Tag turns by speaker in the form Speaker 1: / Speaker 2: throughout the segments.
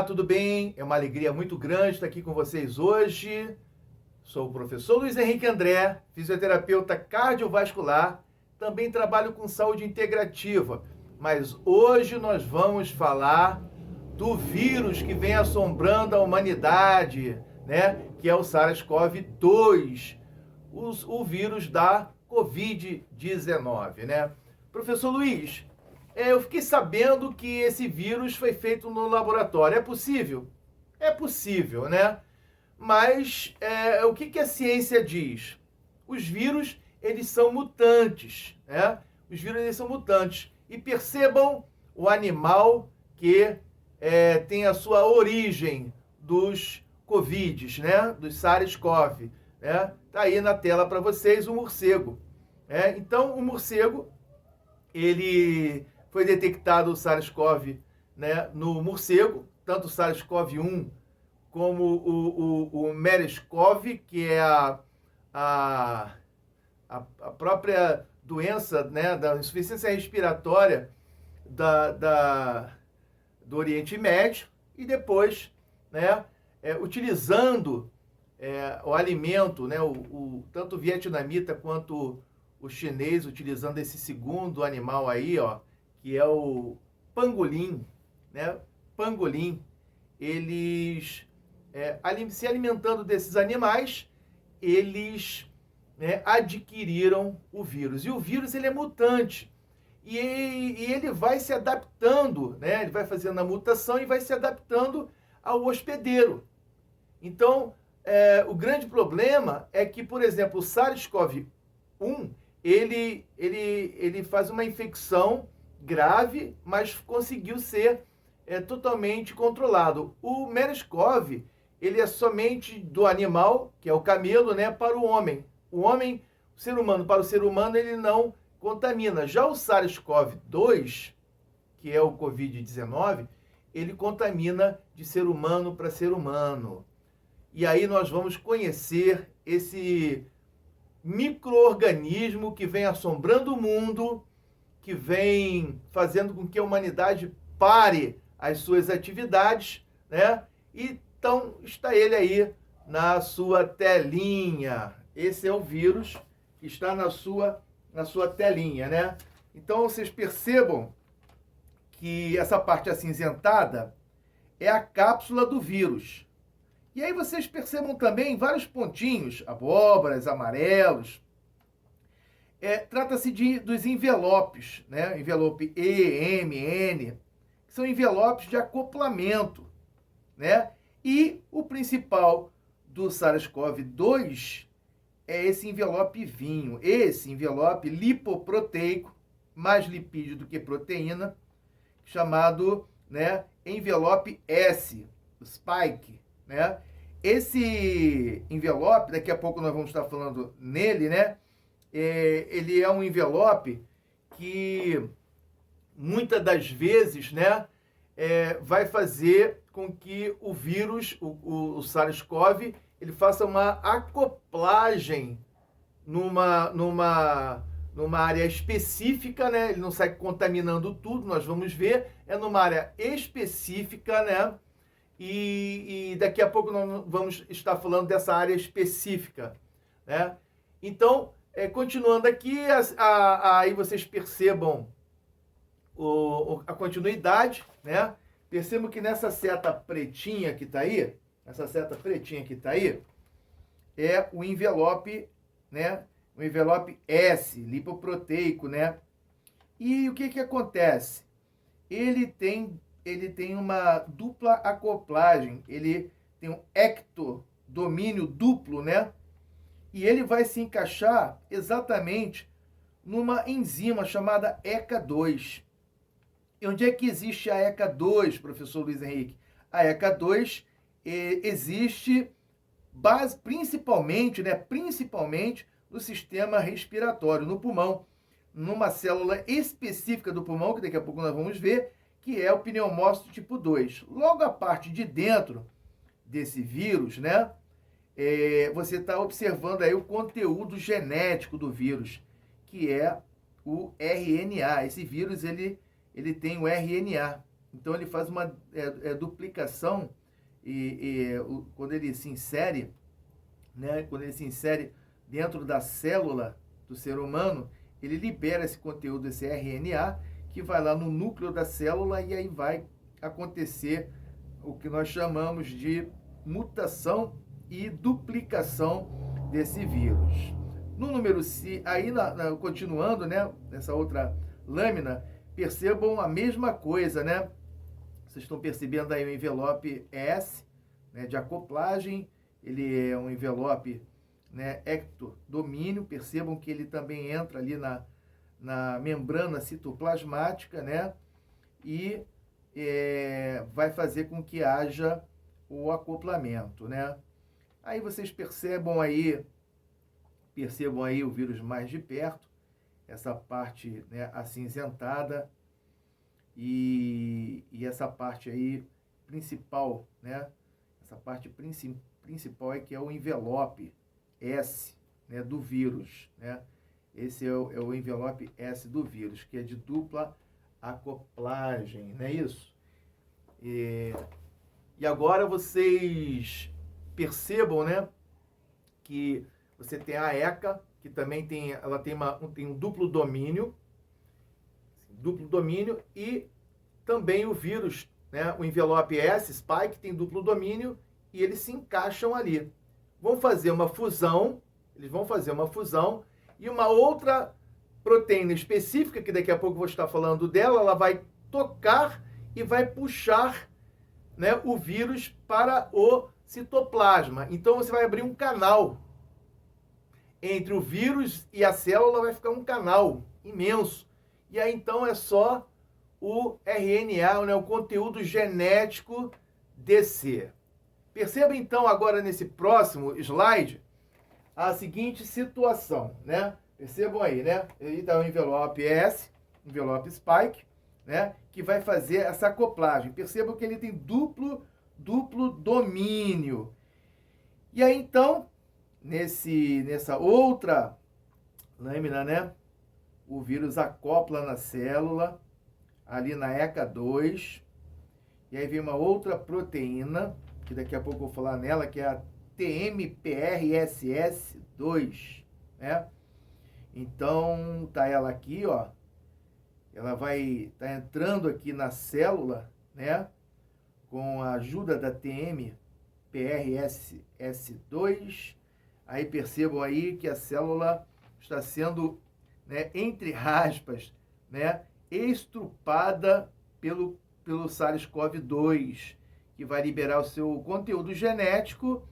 Speaker 1: tudo bem? É uma alegria muito grande estar aqui com vocês hoje. Sou o professor Luiz Henrique André, fisioterapeuta cardiovascular, também trabalho com saúde integrativa, mas hoje nós vamos falar do vírus que vem assombrando a humanidade, né? Que é o SARS-CoV-2, o vírus da Covid-19, né? Professor Luiz, eu fiquei sabendo que esse vírus foi feito no laboratório. É possível? É possível, né? Mas o que a ciência diz? Os vírus, eles são mutantes, né? Os vírus, eles são mutantes. E percebam o animal que tem a sua origem dos Covids, né? Dos SARS-CoV, né? Tá aí na tela para vocês o morcego. Então, o morcego, ele foi detectado o SARS-CoV, né, no morcego, tanto o SARS-CoV-1 como o MERS-CoV, que é a própria doença, né, da insuficiência respiratória do Oriente Médio, e depois, né, utilizando o alimento, né, tanto o vietnamita quanto o chinês, utilizando esse segundo animal aí, ó, que é o pangolim, né? Pangolim, eles se alimentando desses animais, eles, né, adquiriram o vírus. E o vírus, ele é mutante. E ele vai se adaptando, né? Ele vai fazendo a mutação e vai se adaptando ao hospedeiro. Então, o grande problema é que, por exemplo, o SARS-CoV-1, ele faz uma infecção grave, mas conseguiu ser totalmente controlado. O MERS-CoV, ele é somente do animal, que é o camelo, né, para o homem. O ser humano, para o ser humano, ele não contamina. Já o SARS-CoV-2, que é o Covid-19, ele contamina de ser humano para ser humano. E aí nós vamos conhecer esse micro-organismo que vem assombrando o mundo, que vem fazendo com que a humanidade pare as suas atividades, né? Então, está ele aí na sua telinha. Esse é o vírus que está na sua telinha, né? Então, vocês percebam que essa parte acinzentada é a cápsula do vírus. E aí vocês percebam também vários pontinhos, abóboras, amarelos. Trata-se dos envelopes, né? Envelope E, M, N, que são envelopes de acoplamento, né? E o principal do SARS-CoV-2 é esse envelope vinho, esse envelope lipoproteico, mais lipídio do que proteína, chamado, né, envelope S, o spike, né? Esse envelope, daqui a pouco nós vamos estar falando nele, né? Ele é um envelope que muitas das vezes, né, vai fazer com que o vírus, o SARS-CoV, ele faça uma acoplagem numa área específica, né? Ele não sai contaminando tudo, nós vamos ver, é numa área específica, né? E daqui a pouco nós vamos estar falando dessa área específica, né? Então, continuando aqui, aí vocês percebam a continuidade, né? Percebam que nessa seta pretinha que está aí, é o envelope, né? O envelope S, lipoproteico, né? E o que acontece? Ele tem uma dupla acoplagem, ele tem um ectodomínio duplo, né? E ele vai se encaixar exatamente numa enzima chamada ECA2. E onde é que existe a ECA2, professor Luiz Henrique? A ECA2 existe principalmente no sistema respiratório, no pulmão, numa célula específica do pulmão, que daqui a pouco nós vamos ver, que é o pneumócito tipo 2. Logo a parte de dentro desse vírus, né? Você está observando aí o conteúdo genético do vírus, que é o RNA. Esse vírus, ele tem o RNA, Então ele faz uma duplicação quando ele se insere, né, quando ele se insere dentro da célula do ser humano, ele libera esse conteúdo, esse RNA, que vai lá no núcleo da célula e aí vai acontecer o que nós chamamos de mutação e duplicação desse vírus. No número C, aí continuando, né, nessa outra lâmina, percebam a mesma coisa, né? Vocês estão percebendo aí o envelope S, né, de acoplagem, ele é um envelope, né, ectodomínio, percebam que ele também entra ali na membrana citoplasmática, né, e vai fazer com que haja o acoplamento, né. Aí vocês percebam aí o vírus mais de perto, essa parte, né, acinzentada, e essa parte aí principal, né, essa parte principal é que é o envelope S, né, do vírus, né, esse é o envelope S do vírus, que é de dupla acoplagem, não é isso? E agora vocês percebam, né, que você tem a ECA, que também tem um duplo domínio, e também o vírus, né, o envelope S, spike, tem duplo domínio e eles se encaixam ali. Eles vão fazer uma fusão e uma outra proteína específica, que daqui a pouco eu vou estar falando dela, ela vai tocar e vai puxar, né, o vírus para o citoplasma. Então você vai abrir um canal entre o vírus e a célula, vai ficar um canal imenso. E aí então é só o RNA, né, o conteúdo genético descer. Perceba então agora nesse próximo slide a seguinte situação, né? Percebam aí, né? Aí está o envelope S, envelope spike, né, que vai fazer essa acoplagem. Percebam que ele tem duplo domínio. E aí então, nessa outra lâmina, né, o vírus acopla na célula, ali na ECA2, e aí vem uma outra proteína, que daqui a pouco eu vou falar nela, que é a TMPRSS2, né? Então, tá ela aqui, ó, ela vai tá entrando aqui na célula, né, com a ajuda da TMPRSS2, aí percebam aí que a célula está sendo, né, entre aspas, né, estrupada pelo SARS-CoV-2, que vai liberar o seu conteúdo genético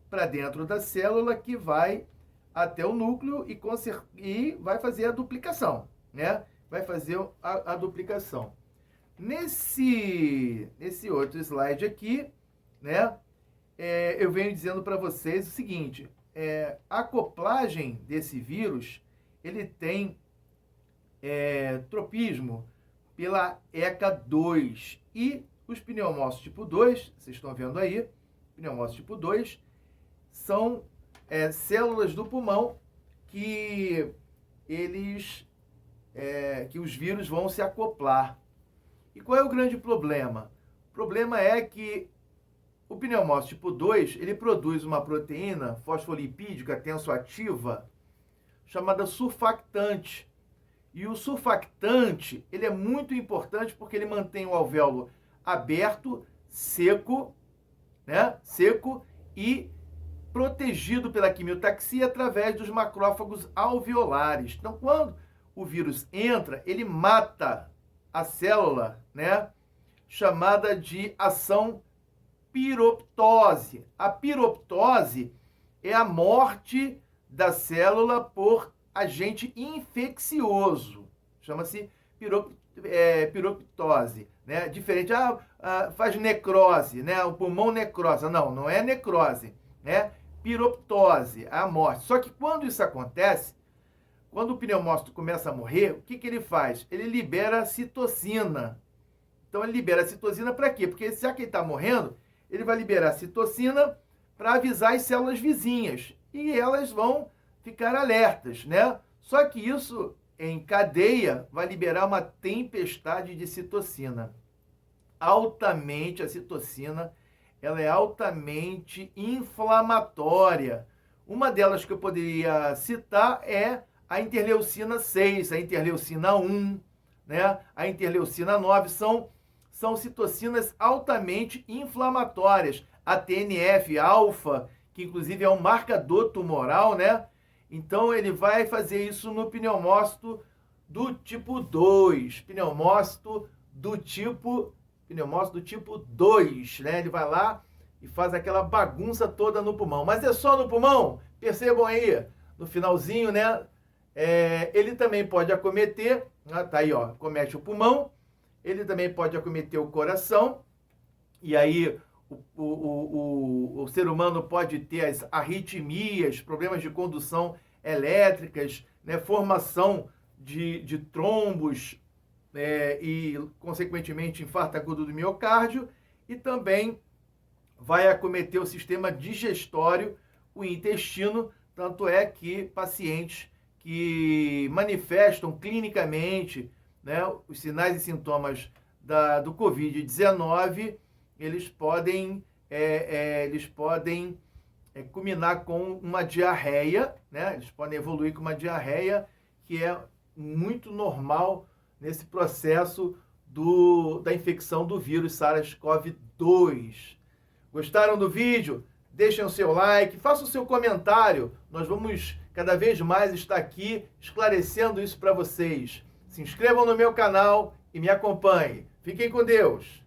Speaker 1: para dentro da célula, que vai até o núcleo e vai fazer a duplicação, né? Vai fazer a duplicação. Nesse outro slide aqui, né, eu venho dizendo para vocês o seguinte, a acoplagem desse vírus, ele tem tropismo pela ECA2, e os pneumócitos tipo 2, vocês estão vendo aí, pneumócitos tipo 2, são células do pulmão que os vírus vão se acoplar. E qual é o grande problema? O problema é que o pneumócito tipo 2, ele produz uma proteína fosfolipídica tensoativa chamada surfactante. E o surfactante, ele é muito importante porque ele mantém o alvéolo aberto, seco, né? Seco e protegido pela quimiotaxia através dos macrófagos alveolares. Então, quando o vírus entra, ele mata a célula, né, chamada de ação piroptose. A piroptose é a morte da célula por agente infeccioso. Chama-se piroptose, né? Diferente, faz necrose, né? O pulmão necrosa. Não é necrose, né? Piroptose, a morte. Só que quando isso acontece, quando o pneumócito começa a morrer, o que ele faz? Ele libera citocina. Então, ele libera citocina para quê? Porque já que ele está morrendo, ele vai liberar citocina para avisar as células vizinhas. E elas vão ficar alertas, né? Só que isso, em cadeia, vai liberar uma tempestade de citocina. altamente, a citocina, ela é altamente inflamatória. Uma delas que eu poderia citar é a interleucina 6, a interleucina 1, né? A interleucina 9, são citocinas altamente inflamatórias. A TNF-alfa, que inclusive é um marcador tumoral, né? Então ele vai fazer isso no pneumócito do tipo 2, pneumócito do tipo 2, né? Ele vai lá e faz aquela bagunça toda no pulmão. Mas é só no pulmão? Percebam aí, no finalzinho, né? Ele também pode acometer, tá aí, ó, comete o pulmão, ele também pode acometer o coração, e aí o ser humano pode ter as arritmias, problemas de condução elétricas, né, formação de trombos, e, consequentemente, infarto agudo do miocárdio, e também vai acometer o sistema digestório, o intestino, tanto é que pacientes que manifestam clinicamente, né, os sinais e sintomas do Covid-19, eles podem culminar com uma diarreia, né? Eles podem evoluir com uma diarreia, que é muito normal nesse processo da infecção do vírus SARS-CoV-2. Gostaram do vídeo? Deixem o seu like, façam o seu comentário. Nós vamos cada vez mais estar aqui esclarecendo isso para vocês. Se inscrevam no meu canal e me acompanhem. Fiquem com Deus!